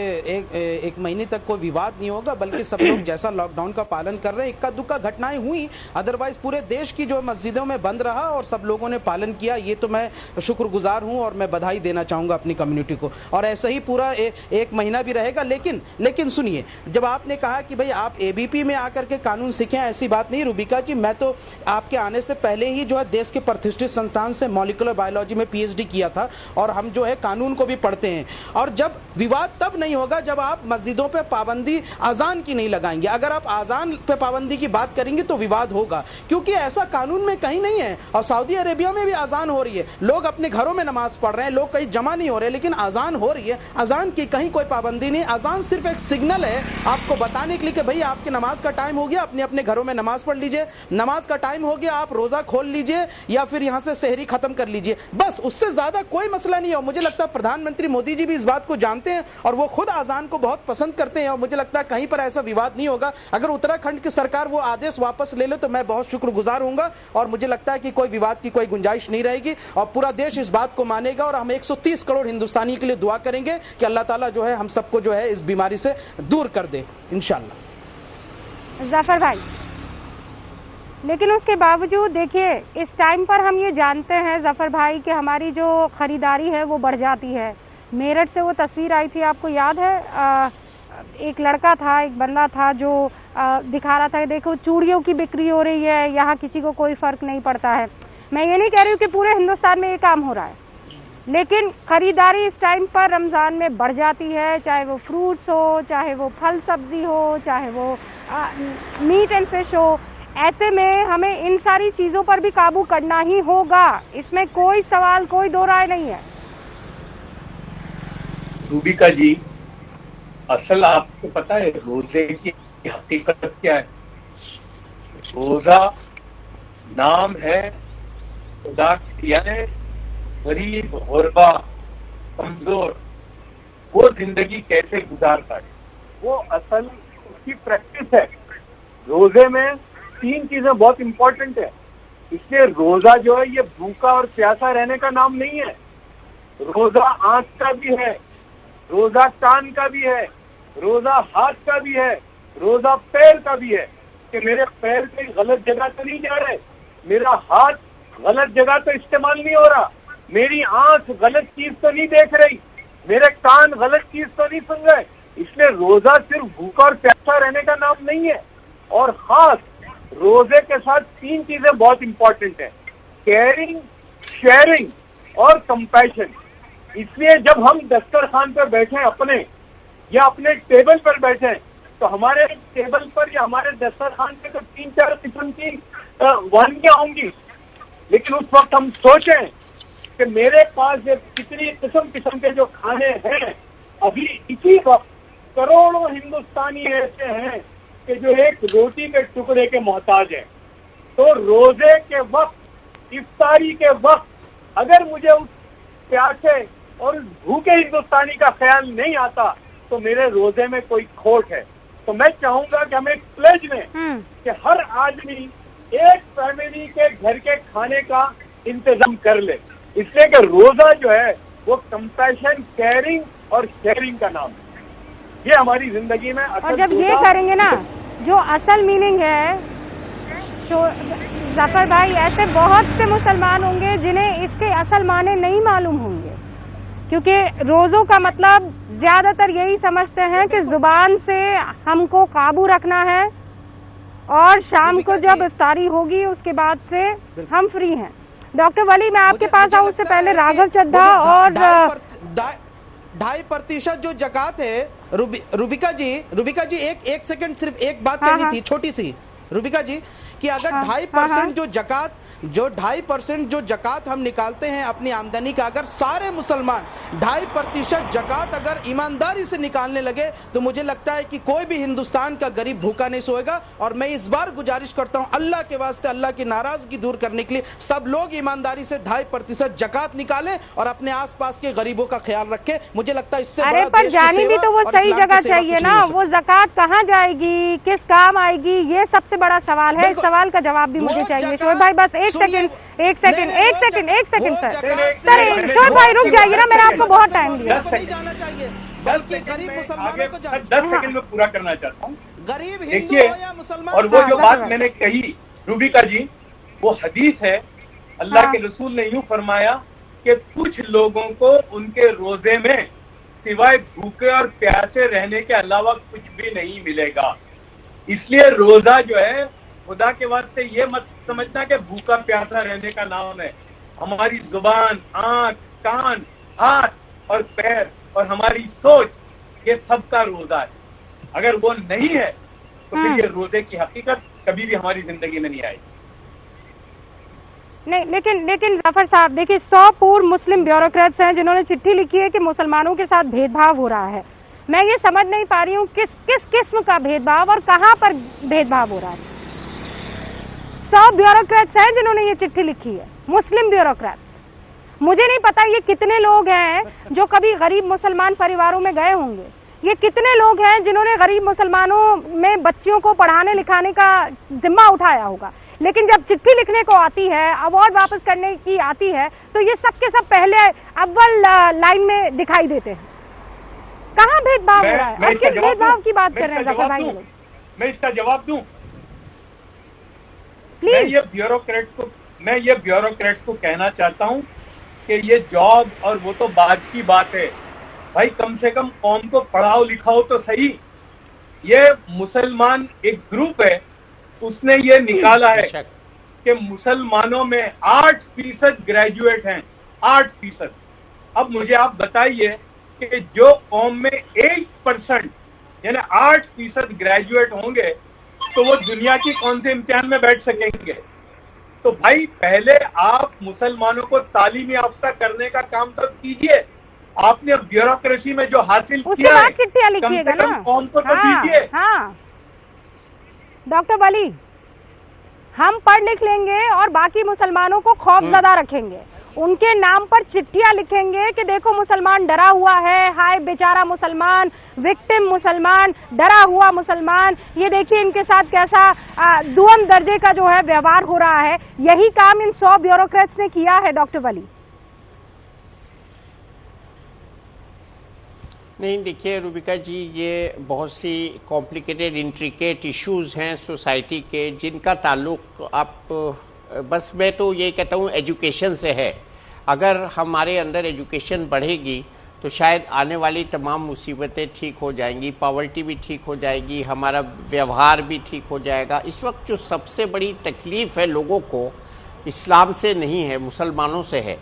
एक महीने तक कोई विवाद नहीं होगा, बल्कि सब लोग जैसा लॉकडाउन का पालन कर रहे हैं, इक्का दुक्का घटनाएं हुई, अदरवाइज पूरे देश की जो मस्जिदों में बंद रहा और सब लोगों ने पालन किया, ये तो मैं शुक्रगुजार हूँ और मैं बधाई देना चाहूँगा अपनी कम्युनिटी को। और ऐसा ही पूरा एक महीना भी रहेगा। लेकिन सुनिए, जब आपने कहा कि भाई आप ABP में आकर के कानून सीखें, ऐसी बात नहीं रूबिका जी। मैं तो आपके आने से पहले ही जो है देश के प्रतिष्ठित संस्थान से मॉलिक्यूलर बायोलॉजी में PhD किया था, और हम जो है कानून को भी पढ़ते हैं। और जब विवाद तब नहीं होगा जब आप मस्जिदों पे पाबंदी अजान की नहीं लगाएंगे। अगर आप अजान पे पाबंदी की बात करेंगे तो विवाद होगा, क्योंकि ऐसा कानून में कहीं नहीं है। और सऊदी अरेबिया में भी अजान हो रही है, लोग अपने घरों में नमाज पढ़ रहे हैं, लोग कहीं जमा नहीं हो रहे, लेकिन अजान हो रही है। अजान की कहीं कोई पाबंदी नहीं। अजान सिर्फ एक सिग्नल है आपको बताने के लिए कि भाई आपके नमाज का टाइम हो गया, अपने अपने घरों में नमाज पढ़ लीजिए, नमाज का टाइम हो गया, आप रोजा खोल लीजिए या फिर यहां से सहरी खत्म कर लीजिए, बस। उससे ज्यादा कोई मसला नहीं है। मुझे लगता है प्रधानमंत्री मोदी जी भी इस बात को जानते हैं और वो खुद अजान को बहुत पसंद करते हैं, और मुझे लगता है कहीं पर ऐसा विवाद नहीं होगा। अगर उत्तराखंड की सरकार वो आदेश वापस ले ले तो मैं बहुत शुक्रगुजार हूंगा, और मुझे लगता है कि कोई विवाद की कोई गुंजाइश नहीं रहेगी और पूरा देश इस बात को मानेगा। और हम 130 करोड़ हिंदुस्तानी के लिए दुआ करेंगे कि अल्लाह ताला जो है हम सबको जो है इस बीमारी से दूर कर दे इंशाअल्लाह। जाफर भाई, लेकिन उसके बावजूद देखिए, इस टाइम पर हम ये जानते हैं जफर भाई कि हमारी जो खरीदारी है वो बढ़ जाती है। मेरठ से वो तस्वीर आई थी, आपको याद है? एक लड़का था, एक बंदा था जो दिखा रहा था कि देखो चूड़ियों की बिक्री हो रही है, यहाँ किसी को कोई फर्क नहीं पड़ता है। मैं ये नहीं कह रही हूँ कि पूरे हिंदुस्तान में ये काम हो रहा है, लेकिन खरीदारी इस टाइम पर रमजान में बढ़ जाती है, चाहे वो फ्रूट्स हो, चाहे वो फल सब्जी हो, चाहे वो मीट एंड फिश हो। ऐसे में हमें इन सारी चीजों पर भी काबू करना ही होगा, इसमें कोई सवाल, कोई दो राय नहीं है। रूबिका जी, असल आपको पता है रोजे की हकीकत क्या है? रोजा नाम है खुदा, यानी गरीब, गुरबा, कमजोर वो जिंदगी कैसे गुजारता है, वो असल उसकी प्रैक्टिस है। रोजे में 3 चीजें बहुत इंपॉर्टेंट है, इसलिए रोजा जो है ये भूखा और प्यासा रहने का नाम नहीं है। रोजा आंख का भी है, रोजा कान का भी है, रोजा हाथ का भी है, रोजा पैर का भी है कि मेरे पैर पे गलत जगह तो नहीं जा रहे, मेरा हाथ गलत जगह तो इस्तेमाल नहीं हो रहा, मेरी आंख गलत चीज तो नहीं देख रही, मेरे कान गलत चीज तो नहीं सुन रहे। इसलिए रोजा सिर्फ भूखा और प्यासा रहने का नाम नहीं है। और खास रोजे के साथ 3 चीजें बहुत इंपॉर्टेंट है, केयरिंग, शेयरिंग और कंपैशन। इसलिए जब हम दस्तरखान पर बैठे अपने या अपने टेबल पर बैठे तो हमारे टेबल पर या हमारे दस्तरखान पे तो 3-4 किस्म की वानगियां होंगी, लेकिन उस वक्त हम सोचें कि मेरे पास ये कितनी किस्म के जो खाने हैं, अभी इसी वक्त करोड़ों हिंदुस्तानी ऐसे हैं कि जो एक रोटी के टुकड़े के मोहताज हैं। तो रोजे के वक्त, इफ्तारी के वक्त अगर मुझे उस प्यासे और उस भूखे हिंदुस्तानी का ख्याल नहीं आता तो मेरे रोजे में कोई खोट है। तो मैं चाहूंगा कि हम एक प्लेज में कि हर आदमी एक फैमिली के घर के खाने का इंतजाम कर ले, इसलिए कि रोजा जो है वो कंपैशन, केयरिंग और शेयरिंग का नाम है। ये हमारी जिंदगी में और जब ये करेंगे ना, जो असल मीनिंग है, जफर भाई, ऐसे बहुत से मुसलमान होंगे जिन्हें इसके असल माने नहीं मालूम होंगे, क्योंकि रोजों का मतलब ज्यादातर यही समझते हैं कि जुबान से हमको काबू रखना है और शाम को जब इफ्तारी होगी उसके बाद से हम फ्री हैं। डॉक्टर वली, मैं आपके पास आऊँ उससे पहले राघव चड्ढा और 2.5% जो जकात है, रूबिका जी एक सेकंड, सिर्फ एक बात कहनी थी छोटी सी, रूबिका जी, कि अगर 2.5% जो 2.5% जो जकात हम निकालते हैं अपनी आमदनी का, अगर सारे मुसलमान 2.5% जकात अगर ईमानदारी से निकालने लगे तो मुझे लगता है कि कोई भी हिंदुस्तान का गरीब भूखा नहीं सोएगा। और मैं इस बार गुजारिश करता हूं अल्लाह के वास्ते, अल्लाह की नाराजगी दूर करने के लिए सब लोग ईमानदारी से 2.5% जकात निकालें और अपने आसपास के गरीबों का ख्याल रखें। मुझे लगता है इससे अरे पर जानी भी तो वो सही जगह चाहिए ना, वो जकात कहाँ जाएगी, किस काम आएगी, ये सबसे बड़ा सवाल है। इस सवाल का जवाब भी मुझे चाहिए। शोएब भाई बस एक सेकंड सर, शोएब भाई रुक जाइए ना, मैंने आपको बहुत टाइम दिया। नहीं जाना चाहिए, बल्कि गरीब मुसलमानों को 10 सेकंड में पूरा करना चाहता हूँ। गरीब हिंदू हो या मुसलमान, और वो जो बात मैंने कही रूबिका जी, वो हदीस है, अल्लाह के रसूल ने यूं फरमाया कि कुछ लोगों को उनके रोजे में सिवाय भूखे और प्यासे रहने के अलावा कुछ भी नहीं मिलेगा। इसलिए रोजा जो है, खुदा के वास्ते ये मत समझना कि भूखा प्यासा रहने का नाम है। हमारी जुबान, आंख, कान, हाथ और पैर और हमारी सोच, ये सबका रोजा है। अगर वो नहीं है तो फिर ये रोजे की हकीकत कभी भी हमारी जिंदगी में नहीं आएगी। नहीं, लेकिन जफर साहब देखिए, 100 पूर्व मुस्लिम ब्यूरोक्रेट्स हैं जिन्होंने चिट्ठी लिखी है कि मुसलमानों के साथ भेदभाव हो रहा है। मैं ये समझ नहीं पा रही हूँ किस किस्म का भेदभाव और कहाँ पर भेदभाव हो रहा है। 100 ब्यूरोक्रेट्स हैं जिन्होंने ये चिट्ठी लिखी है, मुस्लिम ब्यूरोक्रेट्स। मुझे नहीं पता ये कितने लोग हैं जो कभी गरीब मुसलमान परिवारों में गए होंगे, ये कितने लोग हैं जिन्होंने गरीब मुसलमानों में बच्चियों को पढ़ाने लिखाने का जिम्मा उठाया होगा, लेकिन जब चिट्ठी लिखने को आती है, अवार्ड वापस करने की आती है, तो ये सब के सब पहले अव्वल लाइन में दिखाई देते हैं। कहाँ भेदभाव हो रहा है और किस भेदभाव की बात कर रहे हैं जफर भाई? मैं इसका जवाब दूं। मैं ये ब्यूरोक्रेट्स को कहना चाहता हूं कि ये जॉब और वो तो बाद की बात है भाई, कम से कम कौम को पढ़ाओ लिखाओ तो सही। ये मुसलमान एक ग्रुप है, उसने ये निकाला है कि मुसलमानों में 8% ग्रेजुएट हैं, 8%। अब मुझे आप बताइए कि जो कौम में 8% यानी 8% ग्रेजुएट होंगे तो वो दुनिया की कौन से इम्तिहान में बैठ सकेंगे? तो भाई पहले आप मुसलमानों को तालीम याफ्ता करने का काम तो कीजिए। आपने ब्यूरोक्रेसी में जो हासिल किया है, कम से कम कौम को तो दीजिए। हाँ डॉक्टर वली, हम पढ़ लिख लेंगे और बाकी मुसलमानों को खौफजदा रखेंगे उनके नाम पर चिट्ठियां लिखेंगे कि देखो मुसलमान डरा हुआ है, हाय बेचारा मुसलमान, विक्टिम मुसलमान, डरा हुआ मुसलमान, ये देखिए इनके साथ कैसा दुअम दर्जे का जो है व्यवहार हो रहा है। यही काम इन 100 ब्यूरोक्रेट्स ने किया है डॉक्टर वली। नहीं, देखिए रूबिका जी, ये बहुत सी कॉम्प्लिकेटेड इंट्रिकेट इश्यूज हैं सोसाइटी के, जिनका ताल्लुक आप बस मैं तो ये कहता हूँ एजुकेशन से है। अगर हमारे अंदर एजुकेशन बढ़ेगी तो शायद आने वाली तमाम मुसीबतें ठीक हो जाएंगी, पॉवर्टी भी ठीक हो जाएगी, हमारा व्यवहार भी ठीक हो जाएगा। इस वक्त जो सबसे बड़ी तकलीफ है लोगों को, इस्लाम से नहीं है, मुसलमानों से है,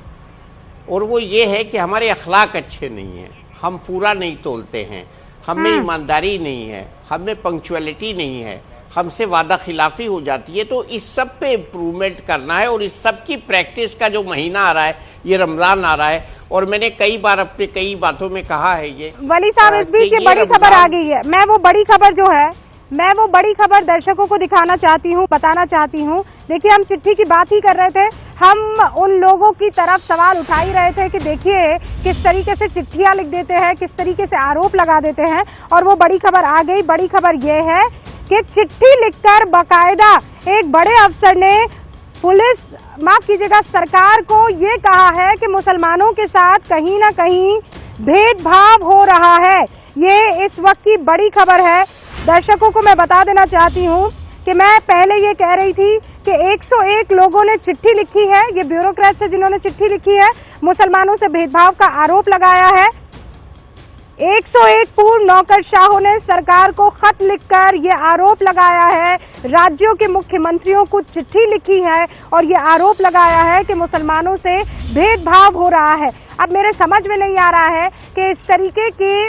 और वो ये है कि हमारे अखलाक अच्छे नहीं हैं, हम पूरा नहीं तोलते हैं, हम में ईमानदारी नहीं है, हम में पंक्चुअलिटी नहीं है, हमसे वादा खिलाफी हो जाती है। तो इस सब पे इम्प्रूवमेंट करना है, और इस सब की प्रैक्टिस का जो महीना आ रहा है, ये रमजान आ रहा है, और मैंने कई बार अपने कई बातों में कहा है ये वली साहब, इस बीच ये बड़ी खबर आ गई है। मैं वो बड़ी खबर दर्शकों को दिखाना चाहती हूँ, बताना चाहती हूँ। देखिए, हम चिट्ठी की बात ही कर रहे थे, हम उन लोगों की तरफ सवाल उठा ही रहे थे कि देखिए किस तरीके से चिट्ठियां लिख देते हैं, किस तरीके से आरोप लगा देते हैं, और वो बड़ी खबर आ गई। बड़ी खबर ये है कि चिट्ठी लिखकर बाकायदा एक बड़े अफसर ने माफ कीजिएगा, सरकार को ये कहा है कि मुसलमानों के साथ कहीं ना कहीं भेदभाव हो रहा है। ये इस वक्त की बड़ी खबर है। दर्शकों को मैं बता देना चाहती हूँ कि मैं पहले ये कह रही थी कि 101 लोगों ने चिट्ठी लिखी है, ये ब्यूरोक्रेट्स है जिन्होंने चिट्ठी लिखी है, मुसलमानों से भेदभाव का आरोप लगाया है। 101 पूर्व नौकरशाहों ने सरकार को खत लिखकर ये आरोप लगाया है, राज्यों के मुख्यमंत्रियों को चिट्ठी लिखी है और ये आरोप लगाया है कि मुसलमानों से भेदभाव हो रहा है। अब मेरे समझ में नहीं आ रहा है कि इस तरीके के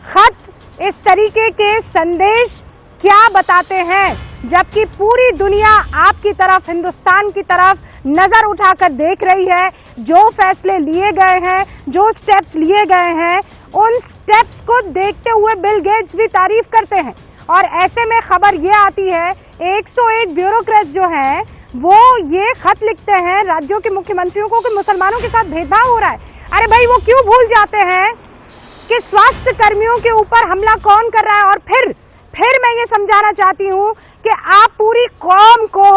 खत, इस तरीके के संदेश क्या बताते हैं, जबकि पूरी दुनिया आपकी तरफ, हिंदुस्तान की तरफ नजर उठाकर देख रही है। जो फैसले लिए गए हैं, जो स्टेप्स लिए गए हैं, उन स्टेप्स को देखते हुए बिल गेट्स भी तारीफ करते हैं। और ऐसे में खबर ये आती है, 101 ब्यूरोक्रेट्स जो हैं वो ये खत लिखते हैं राज्यों के मुख्यमंत्रियों को कि मुसलमानों के साथ भेदभाव हो रहा है। अरे भाई, वो क्यों भूल जाते हैं कि स्वास्थ्य कर्मियों के ऊपर हमला कौन कर रहा है? और फिर मैं ये समझाना चाहती हूँ कि आप पूरी कौम को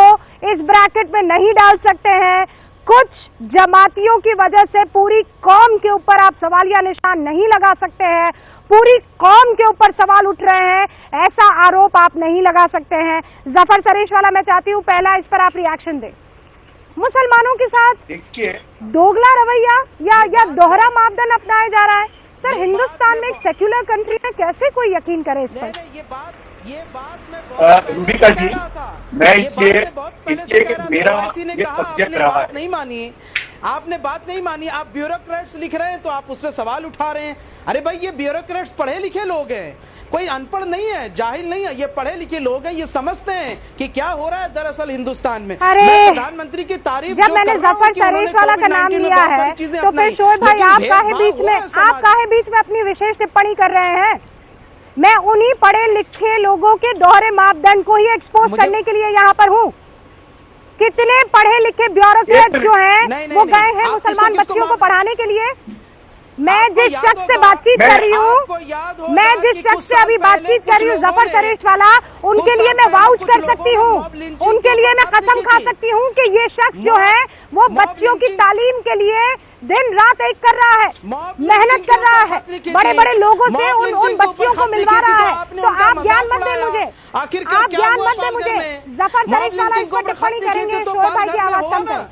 इस ब्रैकेट में नहीं डाल सकते हैं। कुछ जमातियों की वजह से पूरी कौम के ऊपर आप सवालिया निशान नहीं लगा सकते हैं। पूरी कौम के ऊपर सवाल उठ रहे हैं, ऐसा आरोप आप नहीं लगा सकते हैं। जफर सरेशवाला, मैं चाहती हूँ पहला इस पर आप रिएक्शन दें। मुसलमानों के साथ दोगला रवैया या दोहरा मापदंड अपनाया जा रहा है। सर, हिंदुस्तान में एक सेक्युलर कंट्री में कैसे कोई यकीन करे इस पर? रूबिका जी, मैं मेरा ये सब्जेक्ट रहा है। नहीं मानिए, आपने बात नहीं मानी, आप ब्यूरोक्रेट्स लिख रहे हैं तो आप उस पर सवाल उठा रहे हैं। अरे भाई, ये ब्यूरोक्रेट्स पढ़े लिखे लोग हैं, कोई अनपढ़ नहीं है, जाहिल नहीं है, ये पढ़े लिखे लोग हैं, ये समझते हैं कि क्या हो रहा है दरअसल हिंदुस्तान में। मैं प्रधानमंत्री की तारीफ जब मैंने जफर सरेशवाला का नाम लिया है तो फिर शोएब भाई आप काहे बीच में अपनी विशेष टिप्पणी कर रहे हैं? मैं उन्हीं पढ़े लिखे लोगों के दोहरे मापदंड को ही एक्सपोज करने के लिए यहाँ पर हूँ। कितने पढ़े लिखे ब्यूरोक्रेट जो हैं वो गए हैं मुसलमान बच्चियों को पढ़ाने के लिए। मैं जिस शख्स से बातचीत कर रही हूँ, मैं जिस शख्स से अभी बातचीत कर रही हूँ, जफर सरेशवाला, उनके लिए मैं वाउच कर सकती हूँ, उनके लिए मैं कसम खा सकती हूँ कि ये शख्स जो है वो बच्चियों की तालीम के लिए दिन रात एक कर रहा है, मेहनत कर रहा है, बड़े बड़े लोगों से उन बच्चियों को मिलवा रहा है। तो आप ज्ञान मत दें मुझे, आप ज्ञान मत दें मुझे। जफर सरेशवाला इस पर टिप्पणी करेंगे, शोएब भाई की आवाज कम करें।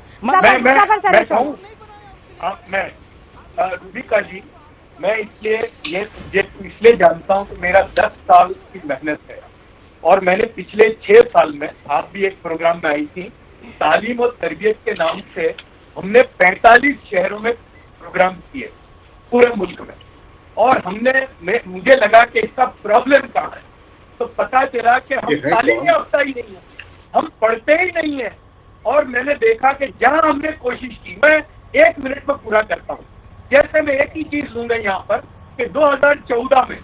जफर सरेशवाला, रूबिका जी, मैं इसलिए जानता हूँ कि मेरा 10 साल की मेहनत है, और मैंने पिछले 6 साल में, आप भी एक प्रोग्राम में आई थी, तालीम और तरबियत के नाम से हमने 45 शहरों में प्रोग्राम किए पूरे मुल्क में, और मुझे लगा कि इसका प्रॉब्लम कहाँ है, तो पता चला कि हम तालीम याफ्ता ही नहीं है, हम पढ़ते ही नहीं है। और मैंने देखा कि जहाँ हमने कोशिश की, मैं 1 मिनट में पूरा करता हूँ। जैसे मैं एक ही चीज लूंगा यहाँ पर कि 2014 में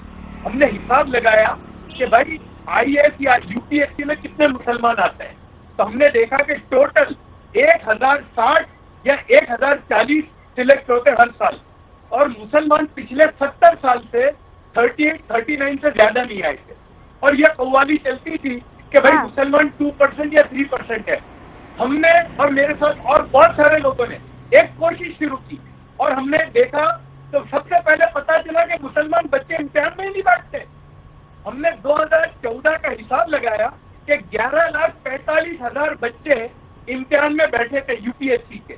हमने हिसाब लगाया कि भाई IAS या UPSC में कितने मुसलमान आते हैं, तो हमने देखा कि टोटल 1060 या 1040 सिलेक्ट होते हर साल, और मुसलमान पिछले 70 साल से 38, 39 से ज्यादा नहीं आए थे। और ये कव्वाली चलती थी कि भाई मुसलमान 2% या 3% है। हमने और मेरे साथ और बहुत सारे लोगों ने एक कोशिश शुरू की और हमने देखा तो सबसे पहले पता चला कि मुसलमान बच्चे इम्तिहान में ही नहीं बैठते। हमने 2014 का हिसाब लगाया कि 11,45,000 बच्चे इम्तिहान में बैठे थे यूपीएससी के।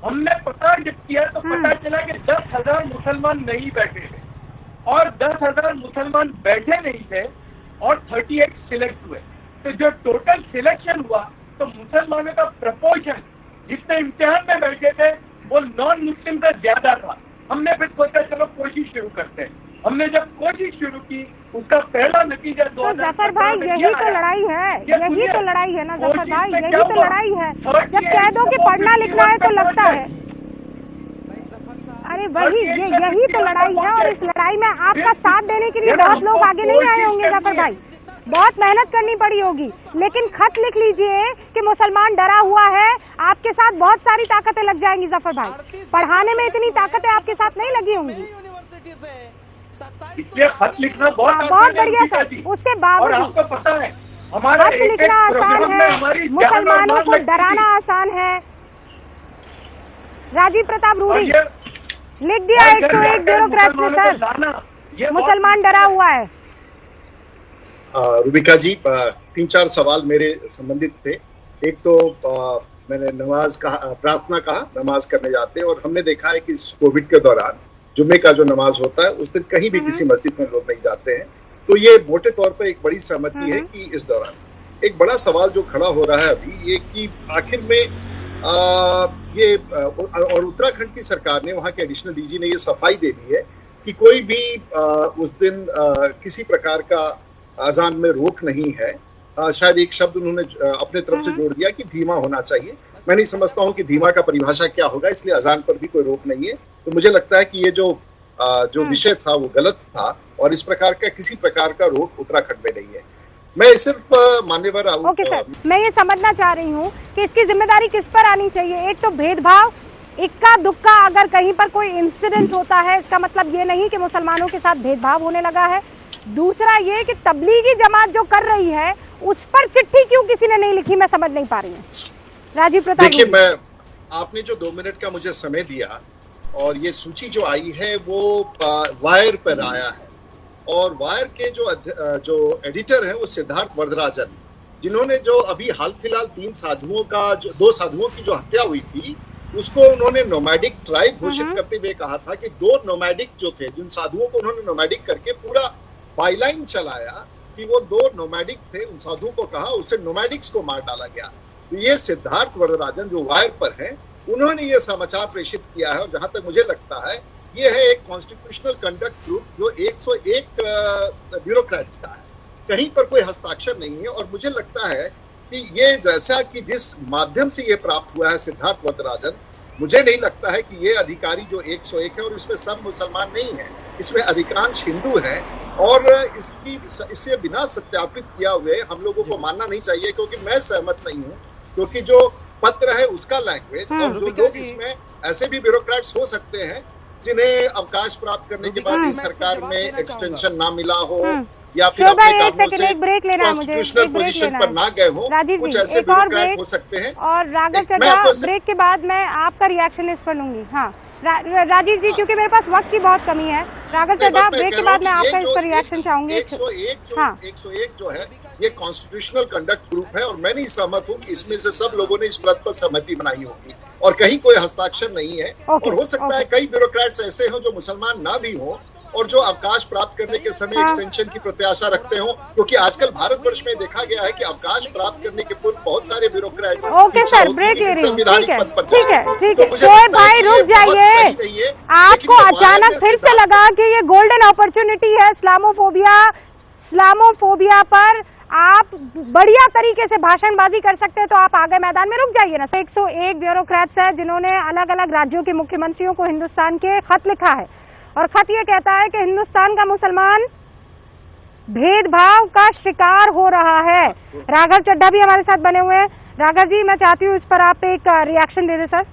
हमने पता जब किया तो पता चला कि 10,000 मुसलमान नहीं बैठे थे, और 10,000 मुसलमान बैठे नहीं थे और 38 सिलेक्ट हुए। तो जो टोटल सिलेक्शन हुआ तो मुसलमानों का प्रपोर्शन जितने इम्तिहान में बैठे थे वो नॉन मुस्लिम से ज्यादा था। हमने फिर सोचा चलो कोशिश शुरू करते हैं। हमने जब कोशिश शुरू की उसका पहला नतीजा तो जफर भाई यही तो लड़ाई है, यही तो लड़ाई है ना जफर भाई, यही तो लड़ाई है। जब कह दो कि पढ़ना लिखना है तो लगता है, अरे वही यही तो लड़ाई है। और इस लड़ाई में आपका साथ देने के लिए बहुत लोग आगे नहीं आए होंगे जफर भाई, बहुत मेहनत करनी पड़ी होगी। लेकिन खत लिख लीजिए कि मुसलमान डरा हुआ है, आपके साथ बहुत सारी ताकतें लग जाएंगी जफर भाई। पढ़ाने में इतनी ताकतें आपके साथ नहीं लगी होंगी, इसलिए खत लिखना बहुत बढ़िया सर। उसके बावजूद आपको पता है हमारा खत लिखना आसान है, मुसलमानों को डराना आसान है। राजीव प्रताप रूडी लिख दिया 101 ब्यूरोक्रेट ने सर, मुसलमान डरा हुआ है। रूबिका जी, 3-4 सवाल मेरे संबंधित थे। एक तो मैंने नमाज कहा, प्रार्थना कहा, नमाज करने जाते हैं, और हमने देखा है कि कोविड के दौरान जुम्मे का जो नमाज होता है उस दिन कहीं भी किसी मस्जिद में लोग नहीं जाते हैं। तो ये मोटे तौर पर एक बड़ी सहमति है कि इस दौरान एक बड़ा सवाल जो खड़ा हो रहा है अभी ये कि आखिर में ये और उत्तराखंड की सरकार ने, वहाँ के एडिशनल डीजी ने ये सफाई दे दी है कि कोई भी उस दिन किसी प्रकार का अजान में रोक नहीं है। शायद एक शब्द उन्होंने अपने तरफ से जोड़ दिया कि धीमा होना चाहिए। मैं नहीं समझता हूँ कि धीमा का परिभाषा क्या होगा, इसलिए अजान पर भी कोई रोक नहीं है। तो मुझे लगता है कि ये जो विषय था वो गलत था, और इस प्रकार का किसी प्रकार का रोक उत्तराखंड में नहीं है। मैं सिर्फ मान्यवर ओके सर, मैं ये समझना चाह रही हूँ कि इसकी जिम्मेदारी किस पर आनी चाहिए। एक तो भेदभाव, इक्का दुक्का अगर कहीं पर कोई इंसिडेंट होता है इसका मतलब ये नहीं कि मुसलमानों के साथ भेदभाव होने लगा है। दूसरा ये कि तबलीगी जमात जो कर रही है उस पर चिट्ठी क्यों किसी ने नहीं लिखी, मैं समझ नहीं पा रही हूँ। राजीव प्रताप, देखिए, आपने जो 2 मिनट का मुझे समय दिया और ये सूची जो आई है वो वायर पर आया है, और वायर के जो एडिटर है वो सिद्धार्थ वरदराजन, जिन्होंने जो अभी हाल फिलहाल 2 साधुओं की जो हत्या हुई थी उसको उन्होंने नोमैडिक ट्राइब घोषित करते हुए कहा था कि 2 नोमैडिक जो थे, जिन साधुओं को उन्होंने नोमैडिक करके पूरा बाईलाइन चलाया कि वो 2 नोमैडिक थे, उन साधुओं को कहा, उससे नोमैडिक्स को मार डाला गया। तो ये सिद्धार्थ वरदराजन जो वायर पर हैं, उन्होंने ये समाचार प्रेषित किया है, और जहां तक मुझे लगता है ये है एक कॉन्स्टिट्यूशनल कंडक्ट ग्रुप जो 101 ब्यूरोक्रेट्स का है, कहीं पर कोई हस्ताक्षर नहीं है। और मुझे लगता है कि ये जैसा कि जिस माध्यम से ये प्राप्त हुआ है सिद्धार्थ वरदराजन, मुझे नहीं लगता है कि ये अधिकारी जो 101 है, और इसमें सब मुसलमान नहीं है, इसमें अधिकांश हिंदू हैं, और इससे बिना सत्यापित किया हुए हम लोगों को मानना नहीं चाहिए, क्योंकि मैं सहमत नहीं हूँ, क्योंकि जो पत्र है उसका लैंग्वेज, और जो लोग इसमें ऐसे भी ब्यूरोक्रेट्स हो सकते हैं जिन्हें अवकाश प्राप्त करने के बाद इस सरकार में एक्सटेंशन ना मिला हो, या फिर अपने कारणों से कॉन्स्टिट्यूशनल पोजीशन पर ना गए हो, कुछ ऐसे ब्यूरोक्रेट हो सकते हैं। और राघव चड्ढा, ब्रेक के बाद मैं आपका रिएक्शन इस पर लूंगी। हाँ राजीव जी, क्योंकि मेरे पास वक्त की बहुत कमी है। राघव चड्ढा, ब्रेक के बाद मैं आपका इस पर रिएक्शन चाहूंगी। 101 जो है ये कॉन्स्टिट्यूशनल कंडक्ट ग्रुप है, और मैं नहीं सहमत हूँ कि इसमें से सब लोगों ने इस पद पर सहमति बनाई होगी, और कहीं कोई हस्ताक्षर नहीं है। और हो सकता है कई ब्यूरोक्रेट्स ऐसे हों जो मुसलमान ना भी हों, और जो अवकाश प्राप्त करने के समय एक्सटेंशन की प्रत्याशा रखते हो, क्योंकि आजकल भारतवर्ष में देखा गया है कि अवकाश प्राप्त करने के पूर्व बहुत सारे ब्यूरोक्रेट्स संविधानिक पद पर ठीक है शोएब भाई रुक जाइए। आपको अचानक फिर से लगा कि ये गोल्डन अपॉर्चुनिटी है इस्लामोफोबिया पर आप बढ़िया तरीके से भाषणबाजी कर सकते हैं, तो आप आगे मैदान में रुक जाइए ना। 101 ब्यूरोक्रेट्स है जिन्होंने अलग अलग राज्यों के मुख्यमंत्रियों को हिंदुस्तान के खत लिखा है, और खत ये कहता है कि हिंदुस्तान का मुसलमान भेदभाव का शिकार हो रहा है। राघव चड्ढा भी हमारे साथ बने हुए हैं। राघव जी, मैं चाहती हूँ इस पर आप एक रिएक्शन दे दें सर।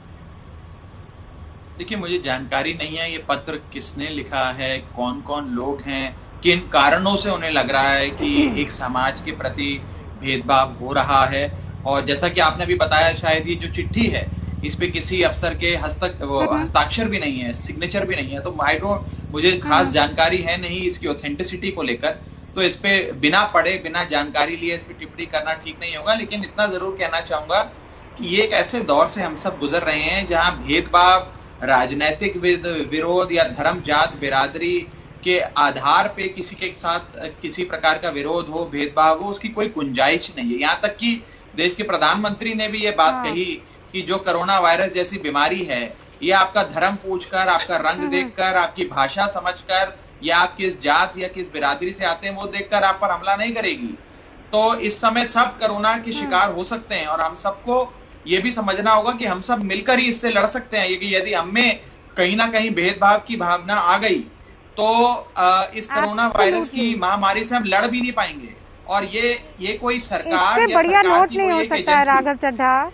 देखिए, मुझे जानकारी नहीं है ये पत्र किसने लिखा है, कौन कौन लोग हैं, किन कारणों से उन्हें लग रहा है कि एक समाज के प्रति भेदभाव हो रहा है। और जैसा कि आपने भी बताया, शायद ये जो चिट्ठी है इस पे किसी अफसर के हस्ताक्षर भी नहीं है, सिग्नेचर भी नहीं है। तो मुझे खास जानकारी है नहीं इसकी ऑथेंटिसिटी को लेकर, तो इस पे बिना पढ़े बिना जानकारी लिए इस पे टिप्पणी करना ठीक नहीं होगा। लेकिन इतना जरूर कहना चाहूंगा कि ये एक ऐसे दौर से हम सब गुजर रहे हैं जहां भेदभाव, राजनैतिक विरोध या धर्म, जात, बिरादरी के आधार पे किसी के साथ किसी प्रकार का विरोध हो, भेदभाव हो, उसकी कोई गुंजाइश नहीं है। यहाँ तक कि देश के प्रधानमंत्री ने भी ये बात कही कि जो कोरोना वायरस जैसी बीमारी है, ये आपका धर्म पूछकर, आपका रंग देखकर, आपकी भाषा समझकर, या आप किस जात या किस बिरादरी से आते हैं वो देखकर आप पर हमला नहीं करेगी। तो इस समय सब कोरोना के शिकार हो सकते हैं और हम सबको ये भी समझना होगा कि हम सब मिलकर ही इससे लड़ सकते हैं। कि यदि हमें कहीं ना कहीं भेदभाव की भावना आ गई तो इस कोरोना वायरस की महामारी से हम लड़ भी नहीं पाएंगे। और ये कोई सरकार या बढ़िया सरकार नोट की नहीं हो कोई एक सकता है एजेंसी राघव चड्ढा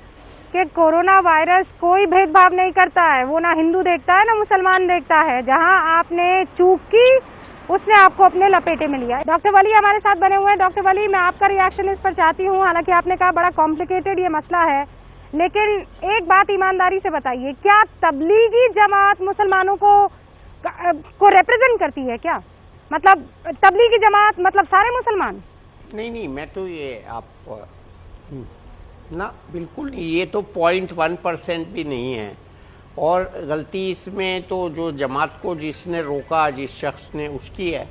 कि कोरोना वायरस कोई भेदभाव नहीं करता है। वो ना हिंदू देखता है ना मुसलमान देखता है। जहां आपने चूक की उसने आपको अपने लपेटे में लिया। डॉक्टर वली हमारे साथ बने हुए हैं। डॉक्टर वली, मैं आपका रिएक्शन इस पर चाहती हूँ। हालांकि आपने कहा बड़ा कॉम्प्लिकेटेड ये मसला है, लेकिन एक बात ईमानदारी से बताइए, क्या तबलीगी जमात मुसलमानों को रिप्रेजेंट करती है क्या? मतलब तबलीगी जमात मतलब सारे मुसलमान? नहीं, मैं तो ये आप ना बिल्कुल नहीं, ये तो 0.1% भी नहीं है। और गलती इसमें तो जो जमात को जिसने रोका, जिस शख्स ने, उसकी है,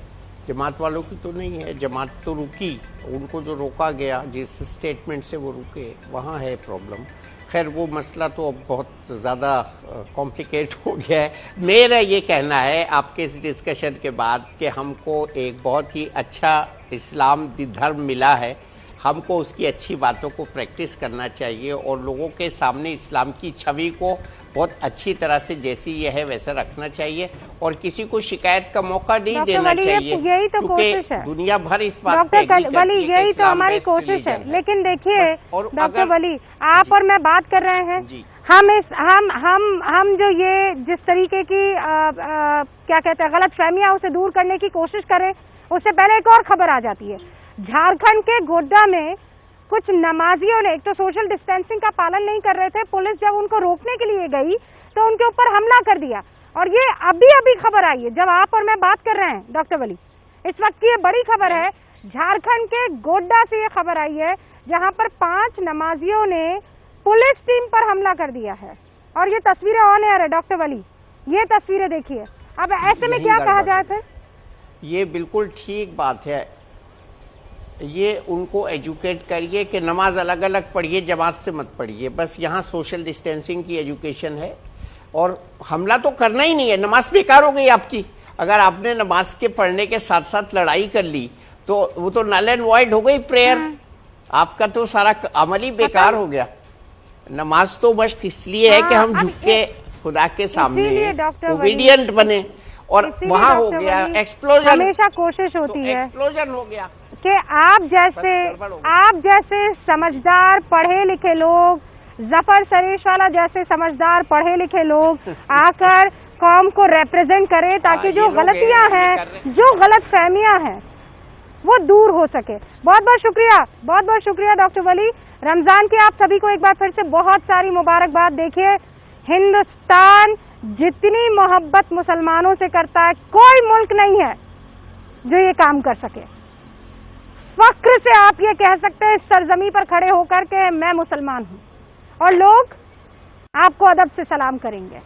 जमात वालों की तो नहीं है। जमात तो रुकी, उनको जो रोका गया, जिस स्टेटमेंट से वो रुके, वहाँ है प्रॉब्लम। खैर वो मसला तो अब बहुत ज़्यादा कॉम्प्लिकेट हो गया है। मेरा ये कहना है आपके इस डिस्कशन के बाद कि हमको एक बहुत ही अच्छा इस्लाम धर्म मिला है, हमको उसकी अच्छी बातों को प्रैक्टिस करना चाहिए और लोगों के सामने इस्लाम की छवि को बहुत अच्छी तरह से जैसी यह है वैसा रखना चाहिए और किसी को शिकायत का मौका नहीं देना चाहिए। यही तो कोशिश है, दुनिया भर इस बात पे डॉक्टर वली, यही तो हमारी कोशिश है। लेकिन देखिए डॉक्टर वली, आप और मैं बात कर रहे हैं, हम जो ये जिस तरीके की क्या कहते हैं गलत फहमियां उसे दूर करने की कोशिश करें, उससे पहले एक और खबर आ जाती है। झारखंड के गोड्डा में कुछ नमाजियों ने, एक तो सोशल डिस्टेंसिंग का पालन नहीं कर रहे थे, पुलिस जब उनको रोकने के लिए गई तो उनके ऊपर हमला कर दिया। और ये अभी खबर आई है जब आप और मैं बात कर रहे हैं डॉक्टर वली, इस वक्त की ये बड़ी खबर है। झारखंड के गोड्डा से ये खबर आई है जहां पर 5 नमाजियों ने पुलिस टीम पर हमला कर दिया है और ये तस्वीरें ऑन एयर है डॉक्टर वली, ये तस्वीरें देखिए। अब ऐसे में क्या कहा जाए फिर? ये बिल्कुल ठीक बात है, ये उनको एजुकेट करिए कि नमाज अलग अलग पढ़िए, जमात से मत पढ़िए। बस यहाँ सोशल डिस्टेंसिंग की एजुकेशन है और हमला तो करना ही नहीं है। नमाज बेकार हो गई आपकी। अगर आपने नमाज के पढ़ने के साथ साथ लड़ाई कर ली तो वो तो नल एंड वॉइड हो गई प्रेयर, आपका तो सारा अमल ही बेकार हो गया। नमाज तो बस इसलिए है कि हम झुक के खुदा के सामने ओबीडियंट बने और वहाँ हो गया एक्सप्लोजन। हमेशा कोशिश होती है, एक्सप्लोजन हो गया कि आप जैसे समझदार पढ़े लिखे लोग, जफर सरेशवाला जैसे समझदार पढ़े लिखे लोग आकर कौम को रिप्रेजेंट करें ताकि जो गलतियां हैं, जो गलत फहमियां हैं वो दूर हो सके। बहुत बहुत शुक्रिया डॉक्टर वली। रमजान की आप सभी को एक बार फिर से बहुत सारी मुबारकबाद। देखिए, हिंदुस्तान जितनी मोहब्बत मुसलमानों से करता है, कोई मुल्क नहीं है जो ये काम कर सके। फख्र से आप ये कह सकते हैं इस सरजमी पर खड़े होकर के मैं मुसलमान हूं, और लोग आपको अदब से सलाम करेंगे।